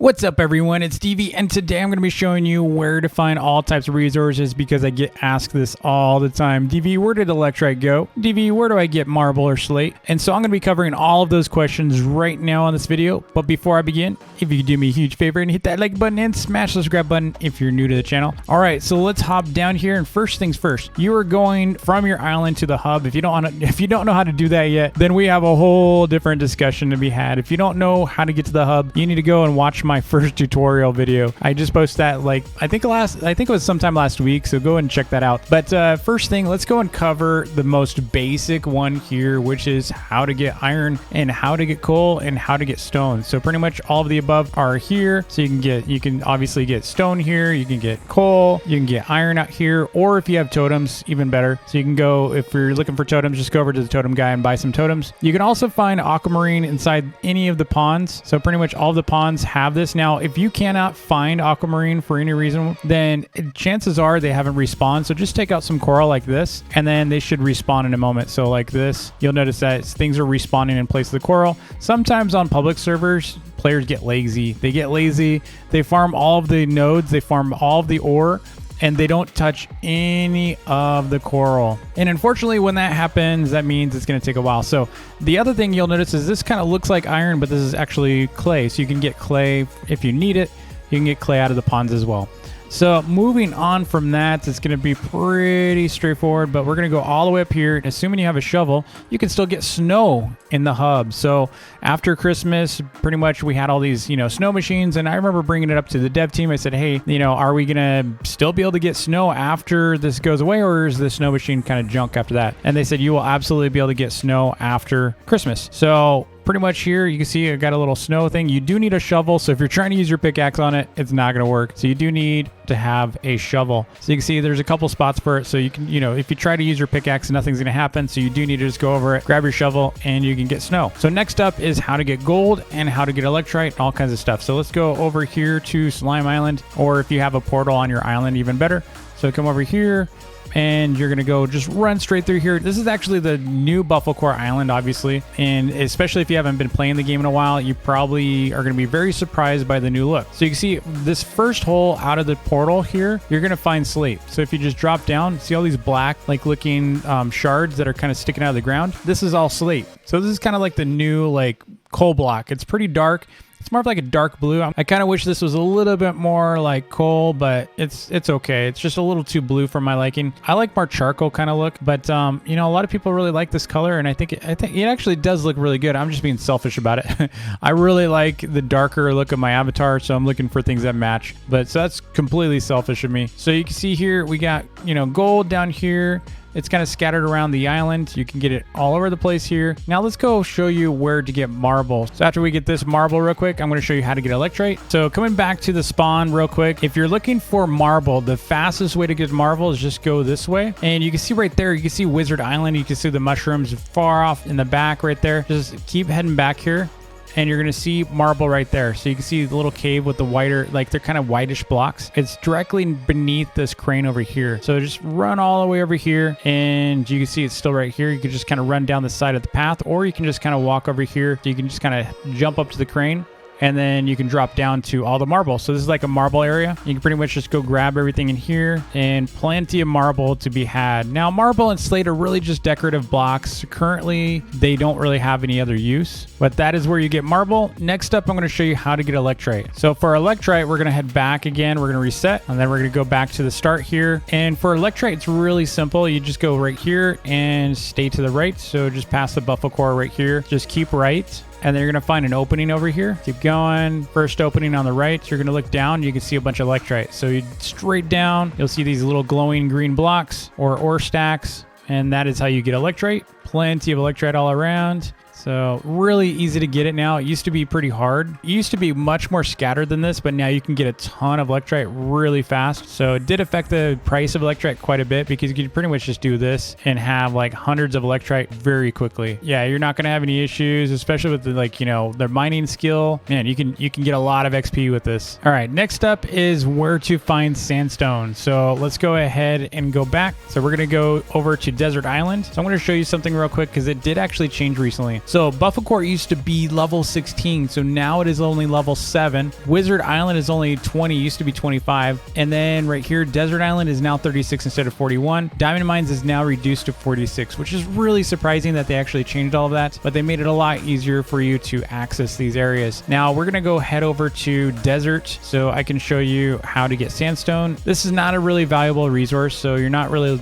What's up everyone, it's Stevie, and today I'm going to be showing you where to find all types of resources because I get asked this all the time. DV, where did Electrite go? DV, where do I get marble or slate? And so I'm going to be covering all of those questions right now on this video. But before I begin, if you could do me a huge favor and hit that like button and smash the subscribe button if you're new to the channel. All right, so let's hop down here, and first things first, you are going from your island to the hub. If you don't know how to do that yet, then we have a whole different discussion to be had. If you don't know how to get to the hub, you need to go and watch my first tutorial video. I just posted that I think it was sometime last week, so go and check that out. But first thing, let's go and cover the most basic one here, which is how to get iron and how to get coal and how to get stone. So pretty much all of the above are here. So you can obviously get stone here, you can get coal, you can get iron out here, or if you have totems, even better. So you can go, if you're looking for totems, just go over to the totem guy and buy some totems. You can also find Aquamarine inside any of the ponds. So pretty much all of the ponds have this. Now, if you cannot find Aquamarine for any reason, then chances are they haven't respawned. So just take out some coral like this, and then they should respawn in a moment. So like this, you'll notice that things are respawning in place of the coral. Sometimes on public servers, players get lazy. They farm all of the nodes, they farm all of the ore, and they don't touch any of the coral. And unfortunately, when that happens, that means it's going to take a while. So the other thing you'll notice is this kind of looks like iron, but this is actually clay. So you can get clay if you need it. You can get clay out of the ponds as well. So moving on from that, it's going to be pretty straightforward, but we're going to go all the way up here. Assuming you have a shovel, you can still get snow in the hub. So after Christmas, pretty much we had all these, snow machines. And I remember bringing it up to the dev team. I said, hey, are we going to still be able to get snow after this goes away, or is the snow machine kind of junk after that? And they said, you will absolutely be able to get snow after Christmas. So pretty much here, you can see I got a little snow thing. You do need a shovel. So if you're trying to use your pickaxe on it, it's not going to work. So you do need to have a shovel. So you can see there's a couple spots for it. So you can, if you try to use your pickaxe, nothing's going to happen. So you do need to just go over it, grab your shovel, and you can get snow. So next up is how to get gold and how to get electrite, all kinds of stuff. So let's go over here to Slime Island, or if you have a portal on your island, even better. So come over here, and you're going to go just run straight through here. This is actually the new Buffalo Core Island, obviously. And especially if you haven't been playing the game in a while, you probably are going to be very surprised by the new look. So you can see this first hole out of the portal here, you're going to find slate. So if you just drop down, see all these black looking shards that are kind of sticking out of the ground? This is all slate. So this is kind of like the new coal block. It's pretty dark. It's more of like a dark blue. I kind of wish this was a little bit more like coal, but it's okay. It's just a little too blue for my liking. I like more charcoal kind of look, but a lot of people really like this color, and I think it actually does look really good. I'm just being selfish about it. I really like the darker look of my avatar, so I'm looking for things that match. But so that's completely selfish of me. So you can see here we got gold down here. It's kind of scattered around the island. You can get it all over the place here. Now let's go show you where to get marble. So after we get this marble real quick, I'm going to show you how to get electrite. So coming back to the spawn real quick, if you're looking for marble, the fastest way to get marble is just go this way. And you can see right there, you can see Wizard Island. You can see the mushrooms far off in the back right there. Just keep heading back here, and you're going to see marble right there. So you can see the little cave with the whiter, they're kind of whitish blocks. It's directly beneath this crane over here. So just run all the way over here, and you can see it's still right here. You can just kind of run down the side of the path, or you can just kind of walk over here. So you can just kind of jump up to the crane, and then you can drop down to all the marble. So this is like a marble area. You can pretty much just go grab everything in here, and plenty of marble to be had. Now, marble and slate are really just decorative blocks. Currently, they don't really have any other use, but that is where you get marble. Next up, I'm going to show you how to get electrite. So for electrite, we're going to head back again. We're going to reset, and then we're going to go back to the start here. And for electrite, it's really simple. You just go right here and stay to the right. So just past the Buffalo Core right here. Just keep right. And then you're going to find an opening over here. Keep going. First opening on the right. You're going to look down. You can see a bunch of electrite. So you straight down. You'll see these little glowing green blocks or ore stacks. And that is how you get electrite. Plenty of electrite all around. So really easy to get it now. It used to be pretty hard. It used to be much more scattered than this, but now you can get a ton of electrite really fast. So it did affect the price of electrite quite a bit, because you can pretty much just do this and have hundreds of electrite very quickly. Yeah, you're not going to have any issues, especially with the, their mining skill. Man, you can get a lot of XP with this. All right, next up is where to find sandstone. So let's go ahead and go back. So we're going to go over to Desert Island. So I'm going to show you something real quick, because it did actually change recently. So Buffalo Court used to be level 16, so now it is only level 7. Wizard Island is only 20, used to be 25. And then right here, Desert Island is now 36 instead of 41. Diamond Mines is now reduced to 46, which is really surprising that they actually changed all of that, but they made it a lot easier for you to access these areas. Now we're gonna go head over to Desert so I can show you how to get Sandstone. This is not a really valuable resource, so you're not really,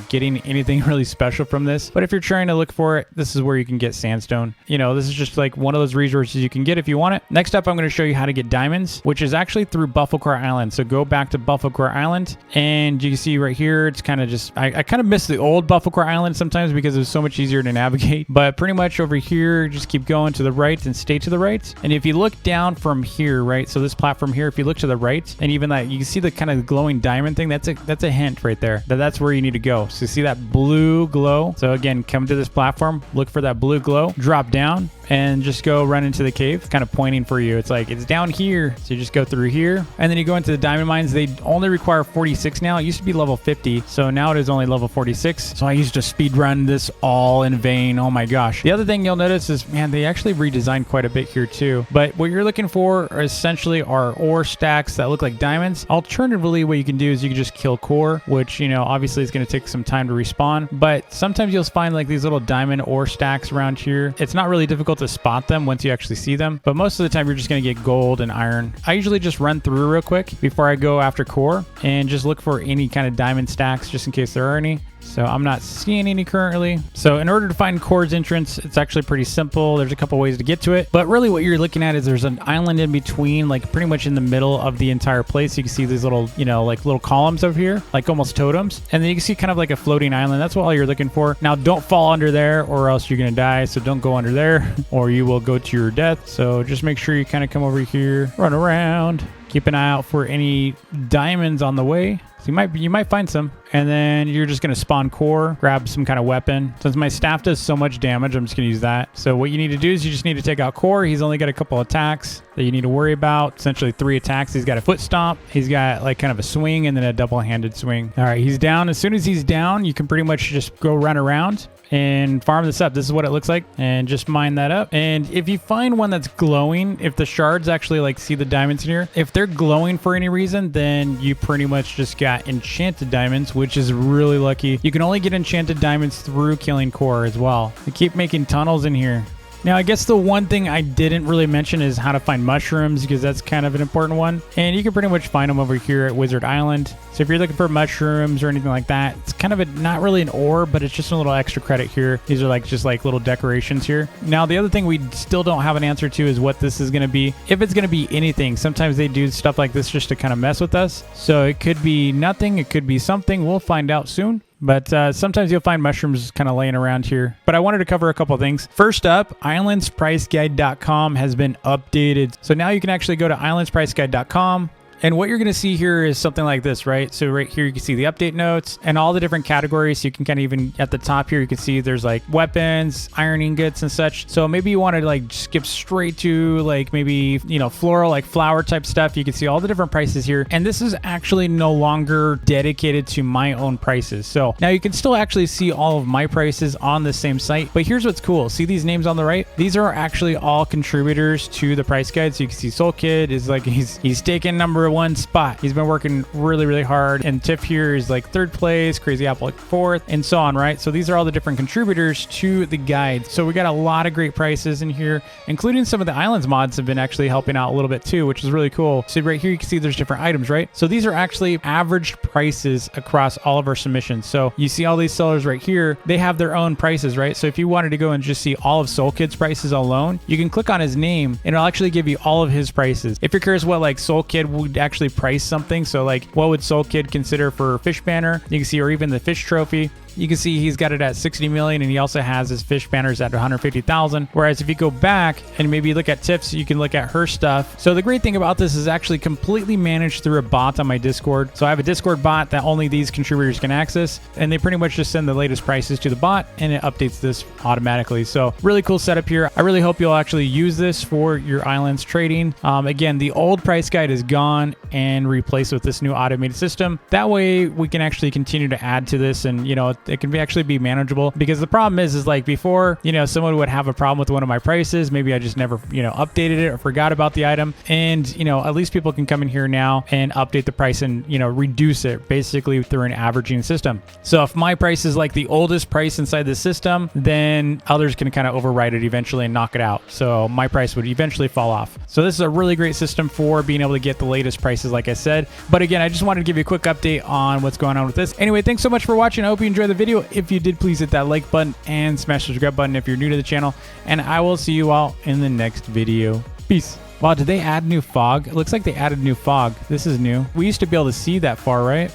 getting anything really special from this. But if you're trying to look for it, this is where you can get Sandstone. This is just like one of those resources you can get if you want it. Next up, I'm going to show you how to get diamonds, which is actually through Buffalo Court Island. So go back to Buffalo Court Island, and you can see right here, it's kind of just, I kind of miss the old Buffalo Court Island sometimes because it was so much easier to navigate. But pretty much over here, just keep going to the right and stay to the right. And if you look down from here, right, so this platform here, if you look to the right, and even that, you can see the kind of glowing diamond thing. That's a hint right there that's where you need to go. So see that blue glow? So again, come to this platform, look for that blue glow, drop down, and just go run into the cave. It's kind of pointing for you. It's like, it's down here. So you just go through here, and then you go into the diamond mines. They only require 46 now. It used to be level 50, so now it is only level 46. So I used to speed run this all in vain. Oh my gosh. The other thing you'll notice is, man, they actually redesigned quite a bit here too. But what you're looking for are essentially ore stacks that look like diamonds. Alternatively, what you can do is you can just kill core, which, obviously is going to take some time to respawn. But sometimes you'll find like these little diamond ore stacks around here. It's not really difficult to spot them once you actually see them, but most of the time you're just going to get gold and iron. I usually just run through real quick before I go after core and just look for any kind of diamond stacks just in case there are any. So I'm not seeing any currently. So in order to find core's entrance, it's actually pretty simple. There's a couple ways to get to it, but really what you're looking at is there's an island in between, like pretty much in the middle of the entire place. You can see these little, like little columns over here, like almost totems. And then you can see kind of like a floating island. That's what all you're looking for. Now don't fall under there or else you're going to die. So don't go under there or you will go to your death. So just make sure you kind of come over here, run around, keep an eye out for any diamonds on the way. So you might find some, and then you're just going to spawn core, grab some kind of weapon. Since my staff does so much damage, I'm just going to use that. So what you need to do is you just need to take out core. He's only got a couple attacks that you need to worry about. Essentially 3 attacks. He's got a foot stomp. He's got like kind of a swing and then a double-handed swing. All right, he's down. As soon as he's down, you can pretty much just go run around and farm this up. This is what it looks like, and just mine that up. And if you find one that's glowing, if the shards actually like see the diamonds in here, if they're glowing for any reason, then you pretty much just got enchanted diamonds, which is really lucky. You can only get enchanted diamonds through killing core as well. They keep making tunnels in here. Now, I guess the one thing I didn't really mention is how to find mushrooms, because that's kind of an important one. And you can pretty much find them over here at Wizard Island. So if you're looking for mushrooms or anything like that, it's kind of not really an ore, but it's just a little extra credit here. These are just like little decorations here. Now, the other thing we still don't have an answer to is what this is going to be. If it's going to be anything, sometimes they do stuff like this just to kind of mess with us. So it could be nothing. It could be something. We'll find out soon. But sometimes you'll find mushrooms kind of laying around here. But I wanted to cover a couple of things. First up, islandspriceguide.com has been updated. So now you can actually go to islandspriceguide.com. And what you're going to see here is something like this, right? So right here, you can see the update notes and all the different categories. You can kind of even at the top here, you can see there's like weapons, iron ingots and such. So maybe you want to like skip straight to like maybe, floral, like flower type stuff. You can see all the different prices here. And this is actually no longer dedicated to my own prices. So now you can still actually see all of my prices on the same site. But here's what's cool. See these names on the right? These are actually all contributors to the price guide. So you can see Soul Kid is like, he's taking number 1 spot. He's been working really hard, and Tiff here is like 3rd place, Crazy Apple like 4th, and so on, right? So these are all the different contributors to the guide. So we got a lot of great prices in here, including some of the islands mods have been actually helping out a little bit too, which is really cool. So right here you can see there's different items, right? So these are actually averaged prices across all of our submissions. So you see all these sellers right here, they have their own prices, right? So if you wanted to go and just see all of Soul Kid's prices alone, you can click on his name and it'll actually give you all of his prices. If you're curious what like Soul Kid would actually price something, so like what would Soul Kid consider for fish banner, you can see, or even the fish trophy, you can see he's got it at 60 million, and he also has his fish banners at 150,000. Whereas if you go back and maybe look at tips, you can look at her stuff. So the great thing about this is actually completely managed through a bot on my Discord. So I have a Discord bot that only these contributors can access, and they pretty much just send the latest prices to the bot and it updates this automatically. So really cool setup here. I really hope you'll actually use this for your islands trading. Again, the old price guide is gone and replaced with this new automated system. That way we can actually continue to add to this, and it can actually be manageable, because the problem is like before, you know, someone would have a problem with one of my prices. Maybe I just never, you know, updated it or forgot about the item. And, you know, at least people can come in here now and update the price and, you know, reduce it basically through an averaging system. So if my price is like the oldest price inside the system, then others can kind of override it eventually and knock it out. So my price would eventually fall off. So this is a really great system for being able to get the latest prices, like I said. But again, I just wanted to give you a quick update on what's going on with this. Anyway, thanks so much for watching. I hope you enjoyed the video. If you did, please hit that like button and smash the subscribe button if you're new to the channel. And I will see you all in the next video. Peace. Wow, did they add new fog? It looks like they added new fog. This is new. We used to be able to see that far, right?